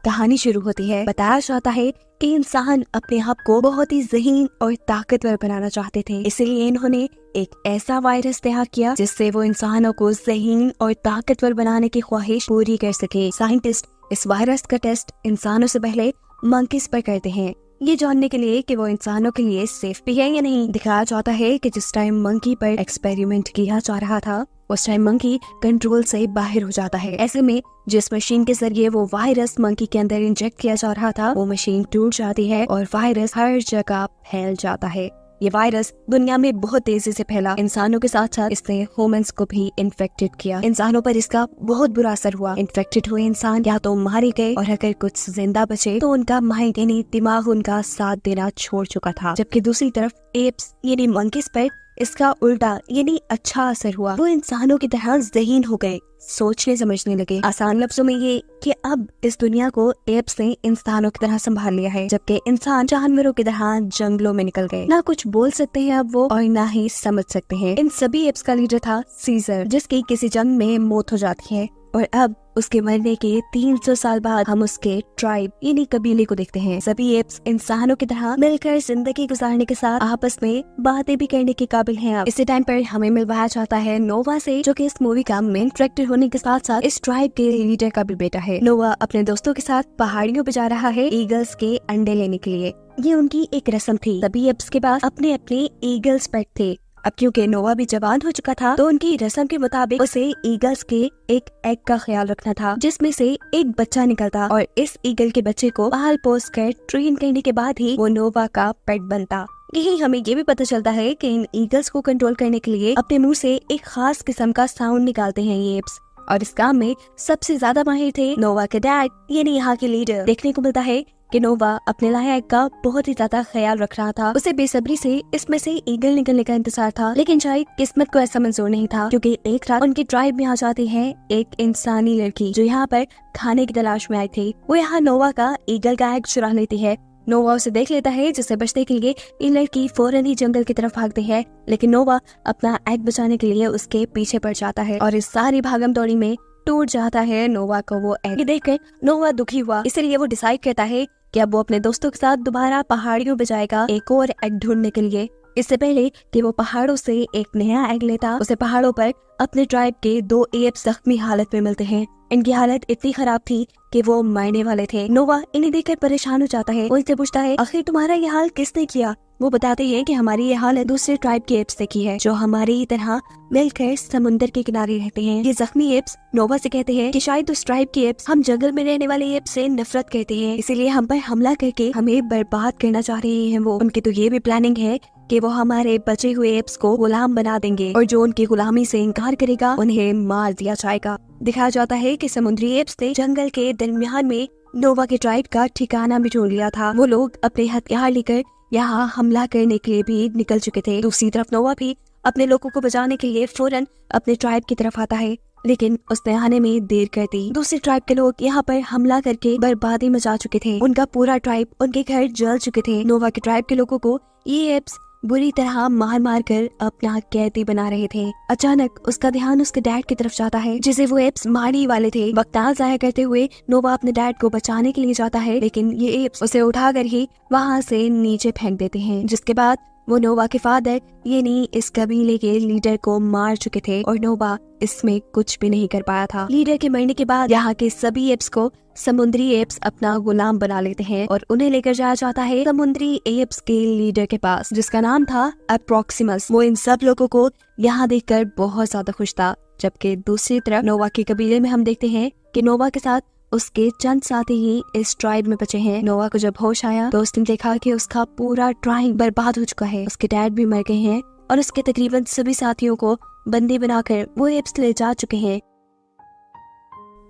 कहानी शुरू होती है। बताया जाता है कि इंसान अपने आप को बहुत ही ज़हीन और ताकतवर बनाना चाहते थे, इसलिए इन्होंने एक ऐसा वायरस तैयार किया जिससे वो इंसानों को ज़हीन और ताकतवर बनाने की ख्वाहिश पूरी कर सके। साइंटिस्ट इस वायरस का टेस्ट इंसानों से पहले मंकीज पर करते हैं, ये जानने के लिए कि वो इंसानों के लिए सेफ भी है या नहीं। दिखाया जाता है कि जिस टाइम मंकी पर एक्सपेरिमेंट किया जा रहा था उस टाइम मंकी कंट्रोल से बाहर हो जाता है। ऐसे में जिस मशीन के जरिए वो वायरस मंकी के अंदर इंजेक्ट किया जा रहा था वो मशीन टूट जाती है और वायरस हर जगह फैल जाता है। ये वायरस दुनिया में बहुत तेजी से फैला, इंसानों के साथ साथ इसने ह्यूमंस को भी इन्फेक्टेड किया। इंसानों पर इसका बहुत बुरा असर हुआ। इन्फेक्टेड हुए इंसान या तो मारे गए और अगर कुछ जिंदा बचे तो उनका माइंड यानी दिमाग उनका साथ देना छोड़ चुका था। जबकि दूसरी तरफ एप्स यानी मंकीज पर इसका उल्टा यानी अच्छा असर हुआ। वो इंसानों की तरह ज़हीन हो गए, सोचने समझने लगे। आसान लफ्जों में ये कि अब इस दुनिया को एप्स ने इंसानों की तरह संभाल लिया है, जबकि इंसान जानवरों की तरह जंगलों में निकल गए। ना कुछ बोल सकते हैं अब वो और ना ही समझ सकते हैं। इन सभी एप्स का लीडर था सीजर, जिसकी किसी जंग में मौत हो जाती है और अब उसके मरने के 300 साल बाद हम उसके ट्राइब यानी कबीले को देखते हैं। सभी एप्स इंसानों की तरह मिलकर जिंदगी गुजारने के साथ आपस में बातें भी करने के काबिल हैं। अब इसी टाइम पर हमें मिलवाया जाता है नोवा से, जो कि इस मूवी का मेन कैरेक्टर होने के साथ साथ इस ट्राइब के लीडर का भी बेटा है। नोवा अपने दोस्तों के साथ पहाड़ियों पे जा रहा है ईगल्स के अंडे लेने के लिए। ये उनकी एक रस्म थी। सभी एप्स के पास अपने अपने ईगल्स पेट थे। अब क्योंकि नोवा भी जवान हो चुका था तो उनकी रस्म के मुताबिक उसे ईगल्स के एक एग का ख्याल रखना था, जिसमें से एक बच्चा निकलता और इस ईगल के बच्चे को पाल पोस कर ट्रेन करने के बाद ही वो नोवा का पेट बनता। यही हमें ये भी पता चलता है कि इन ईगल्स को कंट्रोल करने के लिए अपने मुंह से एक खास किस्म का साउंड निकालते हैं ये एप्स, और इस काम में सबसे ज्यादा माहिर थे नोवा के डैड यानी यहाँ के लीडर। देखने को मिलता है कि नोवा अपने लाया एग का बहुत ही ज्यादा ख्याल रख रहा था। उसे बेसब्री से इसमें से ईगल निकलने का इंतजार था, लेकिन शायद किस्मत को ऐसा मंजूर नहीं था, क्योंकि एक रात उनकी ट्राइब में आ जाती है एक इंसानी लड़की जो यहाँ पर खाने की तलाश में आई थी। वो यहाँ नोवा का ईगल का एग चुरा लेती है। नोवा उसे देख लेता है, जिससे बचने के लिए ये लड़की फौरन ही जंगल की तरफ भागती है, लेकिन नोवा अपना एग बचाने के लिए उसके पीछे पड़ जाता है और इस सारी भागम दौड़ी में टूट जाता है नोवा को वो एग। देखकर नोवा दुखी हुआ, इसलिए वो डिसाइड करता है कि अब वो अपने दोस्तों के साथ दोबारा पहाड़ियों पे जाएगा एक और एग ढूंढने के लिए। इससे पहले कि वो पहाड़ों से एक नया एग लेता, उसे पहाड़ों पर अपने ट्राइब के 2 एप्स जख्मी हालत में मिलते हैं। इनकी हालत इतनी खराब थी कि वो मरने वाले थे। नोवा इन्हें देखकर परेशान हो जाता है। वो इनसे पूछता है आखिर तुम्हारा ये हाल किसने किया। वो बताते हैं कि हमारी ये हालत दूसरे ट्राइब के एप्स ने की है, जो हमारी ही तरह मिलकर समुद्र के किनारे रहते हैं। ये जख्मी एप्स नोवा से कहते हैं कि शायद उस ट्राइब के एप्स हम जंगल में रहने वाले एप्स से नफरत करते हैं, इसीलिए हम पर हमला करके हमें बर्बाद करना चाह रहे हैं। वो उनकी तो ये भी प्लानिंग है कि वो हमारे बचे हुए एप्स को गुलाम बना देंगे और जो उनकी गुलामी से इनकार करेगा उन्हें मार दिया जाएगा। दिखाया जाता है कि समुद्री एप्स ने जंगल के दरमियान में नोवा के ट्राइब का ठिकाना भी ढूंढ लिया था। वो लोग अपने हथियार लेकर यहाँ हमला करने के लिए भी निकल चुके थे। दूसरी तरफ नोवा भी अपने लोगों को बचाने के लिए फौरन अपने ट्राइब की तरफ आता है, लेकिन उसने आने में देर कर दी। दूसरे ट्राइब के लोग यहाँ पर हमला करके बर्बादी मचा चुके थे। उनका पूरा ट्राइब, उनके घर जल चुके थे। नोवा के ट्राइब के लोगों को ये एप्स बुरी तरह मार मार कर अपना कैदी बना रहे थे। अचानक उसका ध्यान उसके डैड की तरफ जाता है, जिसे वो एप्स मारने वाले थे। वक्त जाया करते हुए नोवा अपने डैड को बचाने के लिए जाता है, लेकिन ये एप्स उसे उठाकर ही वहाँ से नीचे फेंक देते हैं, जिसके बाद वो नोवा के फादर यानी इस कबीले के लीडर को मार चुके थे और नोवा इसमें कुछ भी नहीं कर पाया था। लीडर के मरने के बाद यहाँ के सभी एप्स को समुद्री एप्स अपना गुलाम बना लेते हैं और उन्हें लेकर जाया जाता है समुद्री एप्स के लीडर के पास, जिसका नाम था अप्रोक्सिमस। वो इन सब लोगों को यहाँ देखकर बहुत ज्यादा खुश था। जबकि दूसरी तरफ नोवा के कबीले में हम देखते हैं कि नोवा के साथ उसके चंद साथी ही इस ट्राइब में बचे हैं। नोवा को जब होश आया तो उसने देखा कि उसका पूरा ट्राइब बर्बाद हो चुका है। उसके डैड भी मर गए हैं और उसके तकरीबन सभी साथियों को बंदी बनाकर वो एप्स ले जा चुके हैं।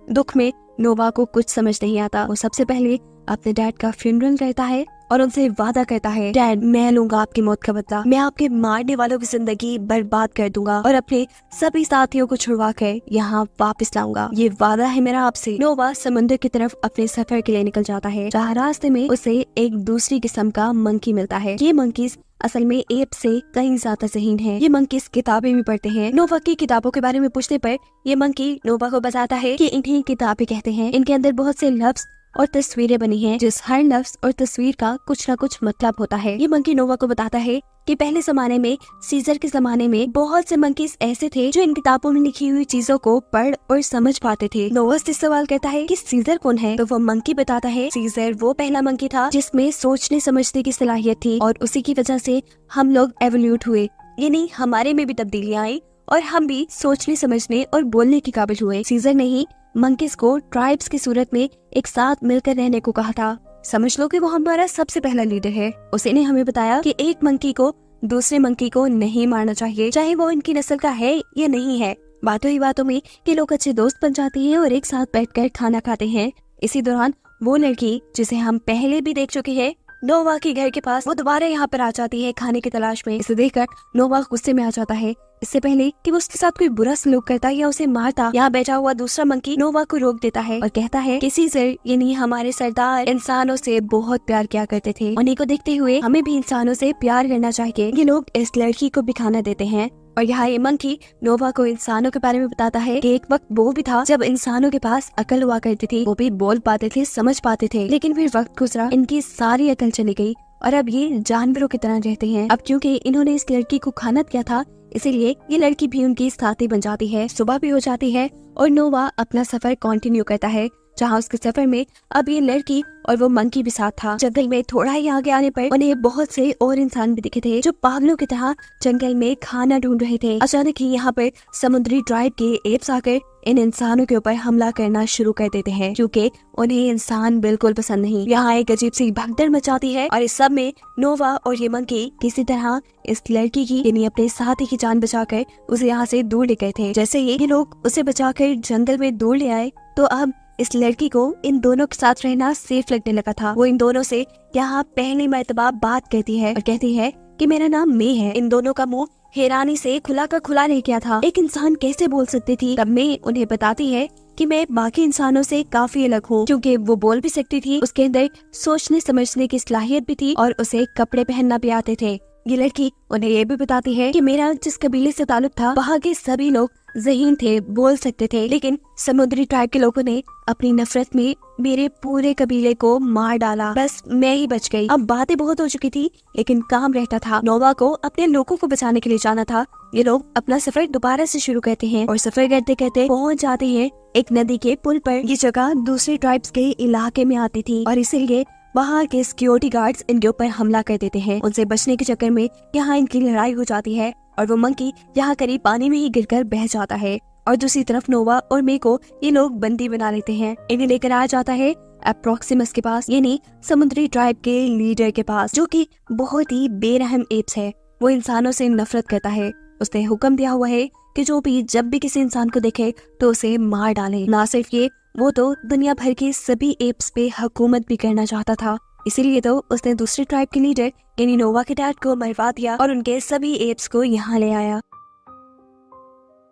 दुख में नोवा को कुछ समझ नहीं आता। वो सबसे पहले अपने डैड का फ्यूनरल करता है और उनसे वादा करता है, डैड मैं लूंगा आपकी मौत का बदला, मैं आपके मारने वालों की जिंदगी बर्बाद कर दूंगा और अपने सभी साथियों को छुड़वा कर यहाँ वापस लाऊंगा, ये वादा है मेरा आपसे। नोवा समुद्र की तरफ अपने सफर के लिए निकल जाता है, जहाँ रास्ते में उसे एक दूसरी किस्म का मंकी मिलता है। ये मंकीज असल में एप से कहीं ज्यादा ज़हीन है। ये मंकीज किताबें भी पढ़ते हैं। नोवा की किताबों के बारे में पूछने पर ये मंकी नोवा को बताता है कि इन्हीं किताबें कहते हैं, इनके अंदर बहुत से लफ्ज और तस्वीरें बनी हैं, जिस हर लफ्ज और तस्वीर का कुछ न कुछ मतलब होता है। ये मंकी नोवा को बताता है कि पहले जमाने में, सीजर के जमाने में, बहुत से मंकीज ऐसे थे जो इन किताबों में लिखी हुई चीजों को पढ़ और समझ पाते थे। नोवा से सवाल करता है कि सीजर कौन है, तो वो मंकी बताता है सीजर वो पहला मंकी था जिसमें सोचने समझने की सलाहियत थी और उसी की वजह से हम लोग एवोल्यूट हुए, यानी हमारे में भी तब्दीलियां आई और हम भी सोचने समझने और बोलने के काबिल हुए। सीजर ने ही मंकीज को ट्राइब्स की सूरत में एक साथ मिलकर रहने को कहा था। समझ लो कि वो हमारा सबसे पहला लीडर है। उसी ने हमें बताया कि एक मंकी को दूसरे मंकी को नहीं मारना चाहिए, चाहे वो इनकी नस्ल का है या नहीं है। बातों ही बातों में कि लोग अच्छे दोस्त बन जाते हैं और एक साथ बैठकर खाना खाते हैं। इसी दौरान वो लड़की जिसे हम पहले भी देख चुके हैं, नोवा के घर के पास, वो दोबारा यहाँ पर आ जाती है खाने की तलाश में। इसे देखकर नोवा गुस्से में आ जाता है। इससे पहले कि वो उसके साथ कोई बुरा सलूक करता या उसे मारता, यहाँ बैठा हुआ दूसरा मंकी नोवा को रोक देता है और कहता है कि सीजर यानी हमारे सरदार इंसानों से बहुत प्यार किया करते थे। उन्हीं को देखते हुए हमें भी इंसानों से प्यार करना चाहिए। ये लोग इस लड़की को भी खाना देते हैं और यहाँ ये मंकी नोवा को इंसानों के बारे में बताता है कि एक वक्त वो भी था जब इंसानों के पास अकल हुआ करती थी, वो भी बोल पाते थे, समझ पाते थे, लेकिन फिर वक्त गुजरा, इनकी सारी अकल चली गई और अब ये जानवरों की तरह रहते हैं। अब क्योंकि इन्होंने इस लड़की को खाना किया था, इसीलिए ये लड़की भी उनकी साथी बन जाती है। सुबह भी हो जाती है और नोवा अपना सफर कंटिन्यू करता है, जहाँ उसके सफर में अब ये लड़की और वो मंकी भी साथ था। जंगल में थोड़ा ही आगे आने पर उन्हें बहुत से और इंसान भी दिखे थे जो पागलों की तरह जंगल में खाना ढूंढ रहे थे। अचानक ही यहाँ पर समुद्री ट्राइब के एप्स आकर इन इंसानों के ऊपर हमला करना शुरू कर देते हैं, क्योंकि उन्हें इंसान बिल्कुल पसंद नहीं। यहाँ एक अजीब सी भगदड़ मचाती है और इस सब में नोवा और ये मंकी किसी तरह इस लड़की की यानी अपने साथी की जान बचाकर उसे यहाँ से दूर ले गए थे। जैसे ही ये लोग उसे बचाकर जंगल में दूर ले आए तो अब इस लड़की को इन दोनों के साथ रहना सेफ लगने लगा था। वो इन दोनों से यहाँ पहली मर्तबा बात कहती है और कहती है कि मेरा नाम मे है। इन दोनों का मुंह हैरानी से खुला का खुला रह गया था। एक इंसान कैसे बोल सकती थी? तब मे उन्हें बताती है कि मैं बाकी इंसानों से काफी अलग हूँ, क्योंकि वो बोल भी सकती थी, उसके अंदर सोचने समझने की सलाहियत भी थी और उसे कपड़े पहनना भी आते थे। ये लड़की उन्हें ये भी बताती है कि मेरा जिस कबीले से ताल्लुक था, वहाँ के सभी लोग ज़हीन थे, बोल सकते थे, लेकिन समुद्री ट्राइब के लोगों ने अपनी नफरत में मेरे पूरे कबीले को मार डाला। बस मैं ही बच गई। अब बातें बहुत हो चुकी थी, लेकिन काम रहता था। नोवा को अपने लोगों को बचाने के लिए जाना था। ये लोग अपना सफर दोबारा से शुरू करते हैं और सफर करते करते पहुंच जाते हैं एक नदी के पुल पर। ये जगह दूसरे ट्राइब्स के इलाके में आती थी और इसीलिए वहाँ के सिक्योरिटी गार्ड्स इनके ऊपर हमला कर देते हैं। उनसे बचने के चक्कर में यहाँ इनकी लड़ाई हो जाती है और वो मंकी यहाँ करीब पानी में ही गिरकर बह जाता है और दूसरी तरफ नोवा और मे को ये लोग बंदी बना लेते हैं। इन्हें लेकर आया जाता है अप्रोक्सिमस के पास, यानी समुद्री ट्राइब के लीडर के पास, जो कि बहुत ही बेरहम एप्स है। वो इंसानों से नफरत करता है। उसने हुक्म दिया हुआ है कि जो भी जब भी किसी इंसान को देखे तो उसे मार डाले। ना सिर्फ ये, वो तो दुनिया भर के सभी एप्स पे हुकूमत भी करना चाहता था। इसीलिए तो उसने दूसरे ट्राइब के लीडर यानी नोवा के डैड को मरवा दिया और उनके सभी एप्स को यहाँ ले आया।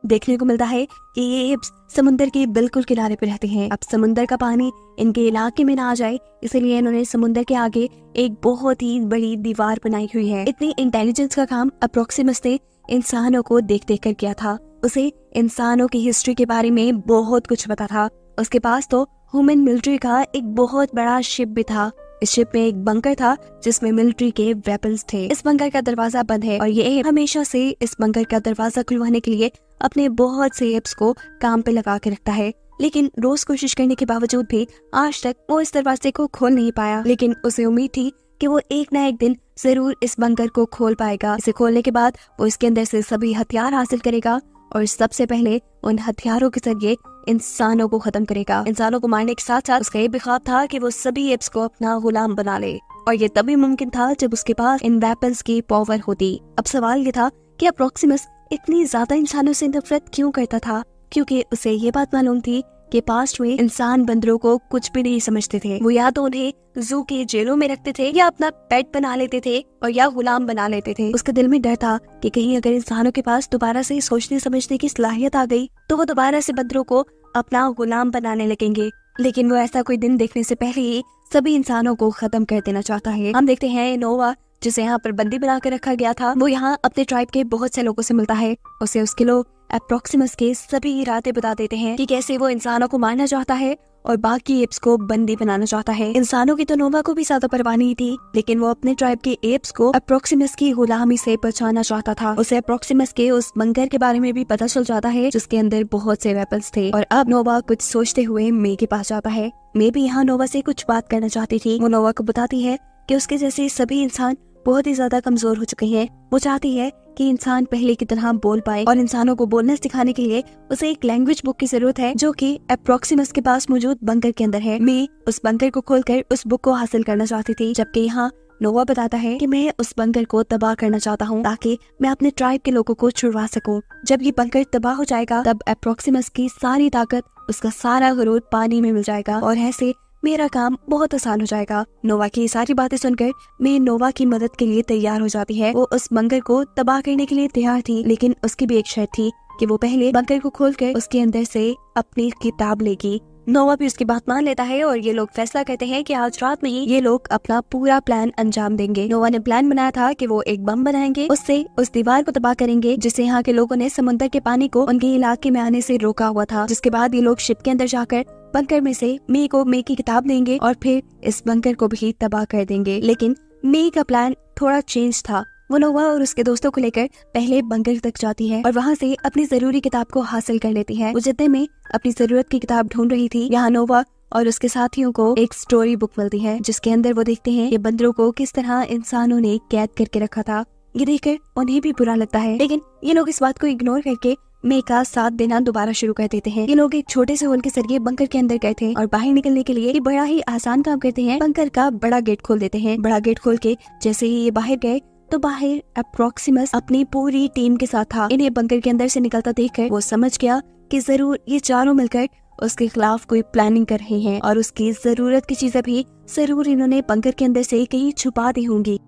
देखने को मिलता है कि ये एप्स समुद्र के बिल्कुल किनारे पे रहते हैं। अब समुद्र का पानी इनके इलाके में ना आ जाए, इसलिए इन्होंने समुद्र के आगे एक बहुत ही बड़ी दीवार बनाई हुई है। इतनी इंटेलिजेंस का काम अप्रोक्सिमस ने इंसानों को देख देख कर किया था। उसे इंसानों की हिस्ट्री के बारे में बहुत कुछ पता था। उसके पास तो ह्यूमन मिलिट्री का एक बहुत बड़ा शिप भी था। इस शिप में एक बंकर था जिसमें मिलिट्री के वेपन्स थे। इस बंकर का दरवाजा बंद है और ये हमेशा से इस बंकर का दरवाजा खुलवाने के लिए अपने बहुत से एप्स को काम पे लगा के रखता है, लेकिन रोज कोशिश करने के बावजूद भी आज तक वो इस दरवाजे को खोल नहीं पाया। लेकिन उसे उम्मीद थी कि वो एक न एक दिन जरूर इस बंकर को खोल पाएगा। इसे खोलने के बाद वो इसके अंदर से सभी हथियार हासिल करेगा और सबसे पहले उन हथियारों के जरिए इंसानों को खत्म करेगा। इंसानों को मारने के साथ साथ उसका ये भी ख्वाब था कि वो सभी एप्स को अपना गुलाम बना ले, और ये तभी मुमकिन था जब उसके पास इन वेपन्स की पावर होती। अब सवाल ये था कि अप्रोक्सिमस इतनी ज्यादा इंसानों से नफरत क्यों करता था, क्योंकि उसे ये बात मालूम थी कि पास्ट में इंसान बंदरों को कुछ भी नहीं समझते थे। वो या तो उन्हें जू के जेलों में रखते थे या अपना पेट बना लेते थे और या गुलाम बना लेते थे। उसके दिल में डर था कि कहीं अगर इंसानों के पास दोबारा से सोचने समझने की सलाहियत आ गई तो वो दोबारा से बंदरों को अपना गुलाम बनाने लगेंगे। लेकिन वो ऐसा कोई दिन देखने से पहले ही सभी इंसानों को खत्म कर देना चाहता है। हम देखते हैं नोवा, जिसे यहाँ पर बंदी बना कर रखा गया था, वो यहाँ अपने ट्राइब के बहुत से लोगों से मिलता है। उसे उसके लोग अप्रोक्सिमस के सभी इरादे बता देते हैं कि कैसे वो इंसानों को मारना चाहता है और बाकी एप्स को बंदी बनाना चाहता है। इंसानों की तो नोवा को भी ज्यादा परवाह नहीं थी, लेकिन वो अपने ट्राइब के एप्स को अप्रोक्सिमस की गुलामी से बचाना चाहता था। उसे अप्रोक्सिमस के उस बंकर के बारे में भी पता चल जाता है जिसके अंदर बहुत से वेपन्स थे। और अब नोवा कुछ सोचते हुए मे के पास जाता है। मे भी यहाँ नोवा से कुछ बात करना चाहती थी। वो नोवा को बताती है कि उसके जैसे सभी इंसान बहुत ही ज्यादा कमजोर हो चुके हैं। वो चाहती है कि इंसान पहले की तरह बोल पाए और इंसानों को बोलना सिखाने के लिए उसे एक लैंग्वेज बुक की जरूरत है जो कि अप्रोक्सिमस के पास मौजूद बंकर के अंदर है। मैं उस बंकर को खोलकर उस बुक को हासिल करना चाहती थी, जबकि यहाँ नोवा बताता है कि मैं उस बंकर को तबाह करना चाहता हूँ ताकि मैं अपने ट्राइब के लोगों को छुड़वा सकूं। जब ये बंकर तबाह हो जाएगा तब अप्रोक्सिमस की सारी ताकत, उसका सारा गुरूर पानी में मिल जाएगा और ऐसे मेरा काम बहुत आसान हो जाएगा। नोवा की सारी बातें सुनकर मैं नोवा की मदद के लिए तैयार हो जाती है। वो उस बंकर को तबाह करने के लिए तैयार थी, लेकिन उसकी भी एक शर्त थी कि वो पहले बंकर को खोलकर उसके अंदर से अपनी किताब लेगी। नोवा भी उसकी बात मान लेता है और ये लोग फैसला करते हैं कि आज रात में ही ये लोग अपना पूरा प्लान अंजाम देंगे। नोवा ने प्लान बनाया था कि वो एक बम बनाएंगे, उससे उस दीवार को तबाह करेंगे जिससे यहाँ के लोगों ने समुद्र के पानी को उनके इलाके में आने से रोका हुआ था। जिसके बाद ये लोग शिप के अंदर जाकर बंकर में से मे को मे की किताब देंगे और फिर इस बंकर को भी तबाह कर देंगे। लेकिन मे का प्लान थोड़ा चेंज था। वो नोवा और उसके दोस्तों को लेकर पहले बंकर तक जाती है और वहाँ से अपनी जरूरी किताब को हासिल कर लेती है। वो जितने में अपनी जरूरत की किताब ढूंढ रही थी, यहाँ नोवा और उसके साथियों को एक स्टोरी बुक मिलती है जिसके अंदर वो देखते हैं कि बंदरों को किस तरह इंसानों ने कैद करके रखा था। ये देखकर उन्हें भी बुरा लगता है, लेकिन ये लोग इस बात को इग्नोर करके मे का साथ देना दोबारा शुरू कर देते हैं। ये लोग एक छोटे से होल के जरिए बंकर के अंदर गए थे और बाहर निकलने के लिए ये बड़ा ही आसान काम करते हैं। बंकर का बड़ा गेट खोल देते हैं। बड़ा गेट खोल के जैसे ही ये बाहर गए तो बाहर अप्रोक्सिमस अपनी पूरी टीम के साथ था। इन्हें बंकर के अंदर से निकलता देखकर वो समझ गया कि जरूर ये चारों मिलकर उसके खिलाफ कोई प्लानिंग कर रहे हैं और उसकी जरूरत की चीजें भी जरूर इन्होंने बंकर के अंदर से कहीं छुपा दी होंगी।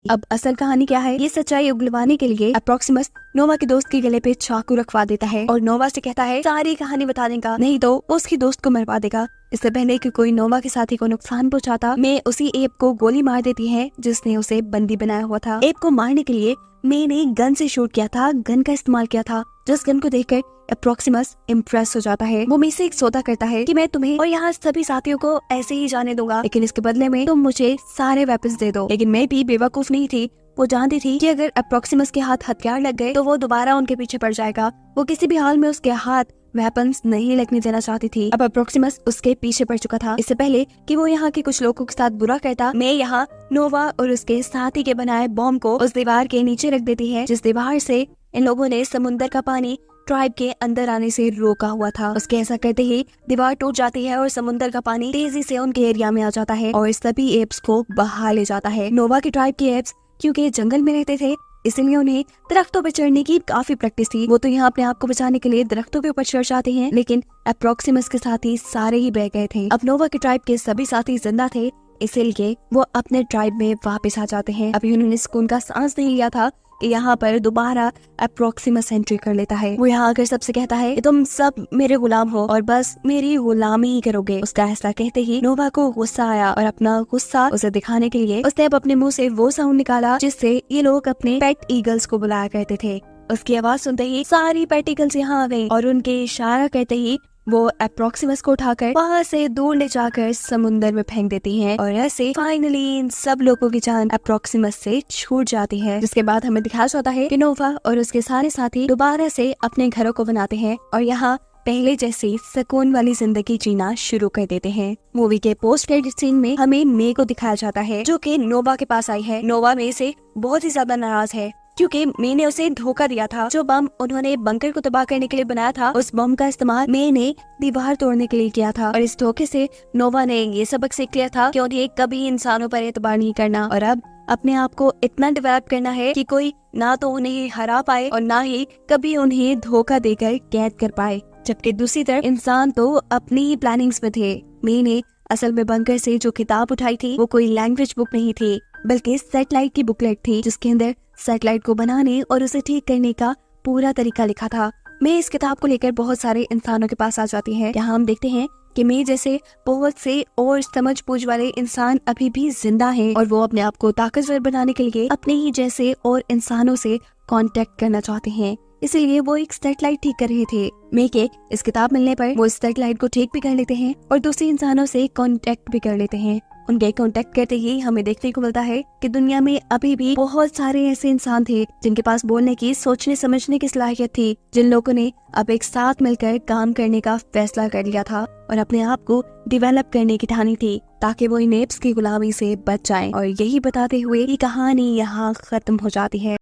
अब असल कहानी क्या है, ये सच्चाई उगलवाने के लिए अप्रोक्सिमस नोवा के दोस्त के गले पे चाकू रखवा देता है और नोवा से कहता है सारी कहानी बता देगा, नहीं तो उसकी दोस्त को मरवा देगा। इससे पहले कि कोई नोवा के साथी को नुकसान पहुंचाता, मैं उसी एप को गोली मार देती है जिसने उसे बंदी बनाया हुआ था। एप को मारने के लिए मैंने गन से शूट किया था, गन का इस्तेमाल किया था। जिस गन को देखकर अप्रोक्सिमस इम्प्रेस हो जाता है। वो मुझसे एक सौदा करता है कि मैं तुम्हें और यहाँ सभी साथियों को ऐसे ही जाने दूंगा, लेकिन इसके बदले में तुम मुझे सारे वेपन्स दे दो। लेकिन मैं भी बेवकूफ नहीं थी, वो जानती थी कि अगर अप्रोक्सिमस के हाथ हथियार लग गए तो वो दोबारा उनके पीछे पड़ जाएगा। वो किसी भी हाल में उसके हाथ वेपन्स नहीं लगने देना चाहती थी। अब अप्रोक्सिमस उसके पीछे पड़ चुका था। इससे पहले कि वो यहाँ के कुछ लोगों के साथ बुरा करता, मैं यहाँ नोवा और उसके साथी के बनाए बॉम्ब को उस दीवार के नीचे रख देती है जिस दीवार से इन लोगों ने समुद्र का पानी ट्राइब के अंदर आने से रोका हुआ था। उसके ऐसा करते ही दीवार टूट जाती है और समुद्र का पानी तेजी से उनके एरिया में आ जाता है और सभी एप्स को बहा ले जाता है। नोवा के ट्राइब के एप्स क्योंकि जंगल में रहते थे इसलिए उन्हें दरख्तों पर चढ़ने की काफी प्रैक्टिस थी। वो तो यहाँ अपने आप को बचाने के लिए दरख्तों के ऊपर चढ़ जाते हैं, लेकिन अप्रोक्सिमस के साथी सारे ही बह गए थे। अब नोवा के ट्राइब के सभी साथी जिंदा थे, इसलिए वो अपने ट्राइब में वापस आ जाते हैं। अभी उन्होंने सुकून का सांस नहीं लिया था कि यहाँ पर दोबारा अप्रोक्सिमस एंट्री कर लेता है। वो यहाँ आकर सबसे कहता है कि तुम सब मेरे गुलाम हो और बस मेरी गुलामी ही करोगे। उसका ऐसा कहते ही नोवा को गुस्सा आया और अपना गुस्सा उसे दिखाने के लिए उसने अब अपने मुंह से वो साउंड निकाला जिससे ये लोग अपने पेट ईगल्स को बुलाया करते थे। उसकी आवाज सुनते ही सारी पेट ईगल्स यहाँ आ गई और उनके इशारा करते ही वो अप्रोक्सिमस को उठाकर वहाँ से दूर ले जाकर समुद्र में फेंक देती हैं और ऐसे फाइनली इन सब लोगों की जान अप्रोक्सिमस से छूट जाती है। जिसके बाद हमें दिखाया जाता है कि नोवा और उसके सारे साथी दोबारा से अपने घरों को बनाते हैं और यहाँ पहले जैसी सुकून वाली जिंदगी जीना शुरू कर देते हैं। मूवी के पोस्ट क्रेडिट सीन में हमें मे को दिखाया जाता है जो कि नोवा के पास आई है। नोवा मे से बहुत ही ज्यादा नाराज है क्योंकि मे ने उसे धोखा दिया था। जो बम उन्होंने बंकर को तबाह करने के लिए बनाया था, उस बम का इस्तेमाल मे ने दीवार तोड़ने के लिए किया था और इस धोखे से नोवा ने ये सबक सीख लिया था कि उन्हें कभी इंसानों पर एतबार नहीं करना और अब अपने आप को इतना डेवलप करना है कि कोई ना तो उन्हें हरा पाए और ना ही कभी उन्हें धोखा देकर कैद कर पाए। जबकि दूसरी तरफ इंसान तो अपनी ही प्लानिंग्स में थे। मे ने असल में बंकर से जो किताब उठाई थी वो कोई लैंग्वेज बुक नहीं थी बल्कि सैटेलाइट की बुकलेट थी जिसके अंदर सैटेलाइट को बनाने और उसे ठीक करने का पूरा तरीका लिखा था। मैं इस किताब को लेकर बहुत सारे इंसानों के पास आ जाती है। यहाँ हम देखते हैं कि मैं जैसे बहुत से और समझ बूझ वाले इंसान अभी भी जिंदा हैं और वो अपने आप को ताकतवर बनाने के लिए अपने ही जैसे और इंसानों से कांटेक्ट करना चाहते हैं। इसीलिए वो एक सेटेलाइट ठीक कर रहे थे। मेके इस किताब मिलने पर वो सेटेलाइट को ठीक भी कर लेते हैं और दूसरे इंसानों से कांटेक्ट भी कर लेते हैं। उनके कांटेक्ट करते ही हमें देखने को मिलता है कि दुनिया में अभी भी बहुत सारे ऐसे इंसान थे जिनके पास बोलने की, सोचने समझने की सलाहियत थी, जिन लोगों ने अब एक साथ मिलकर काम करने का फैसला कर लिया था और अपने आप को डेवलप करने की ठानी थी ताकि वो इन एप्स की गुलामी से बच जाएं। और यही बताते हुए ये कहानी यहाँ खत्म हो जाती है।